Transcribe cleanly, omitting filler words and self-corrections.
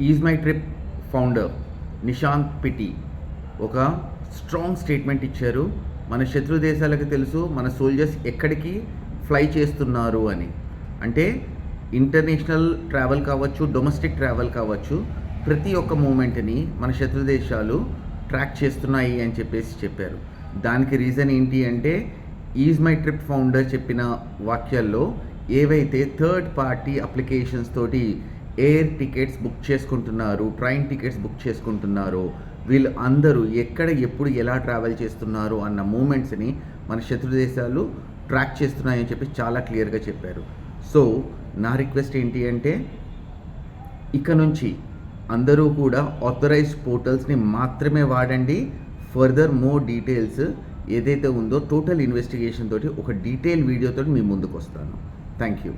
Is my trip founder Nishant Pitti ఒక strong statement ఇచ్చారు. మన శత్రు దేశాలకు తెలుసు మన సోల్జర్స్ ఎక్కడికి ఫ్లై చేస్తున్నారు అని. అంటే ఇంటర్నేషనల్ ట్రావెల్ కావచ్చు, డొమెస్టిక్ ట్రావెల్ కావచ్చు, ప్రతి ఒక్క మూమెంట్ని మన శత్రు దేశాలు ట్రాక్ చేస్తున్నాయి అని చెప్పారు. దానికి రీజన్ ఏంటి అంటే ఈజ్ మై ట్రిప్ ఫౌండర్ చెప్పిన వాక్యాల్లో ఏవైతే థర్డ్ పార్టీ అప్లికేషన్స్ తోటి ఎయిర్ టికెట్స్ బుక్ చేసుకుంటున్నారు, ట్రైన్ టికెట్స్ బుక్ చేసుకుంటున్నారో వీళ్ళు అందరూ ఎక్కడ ఎప్పుడు ఎలా ట్రావెల్ చేస్తున్నారు అన్న మూమెంట్స్ని మన శత్రు దేశాలు ట్రాక్ చేస్తున్నాయని చెప్పి చాలా క్లియర్గా చెప్పారు. సో నా రిక్వెస్ట్ ఏంటి అంటే ఇక నుంచి అందరూ కూడా ఆథరైజ్డ్ పోర్టల్స్ని మాత్రమే వాడండి. ఫర్దర్ మోర్ డీటెయిల్స్ ఏదైతే ఉందో టోటల్ ఇన్వెస్టిగేషన్ తోటి ఒక డీటెయిల్ వీడియోతో మీ ముందుకు వస్తాను. Thank you.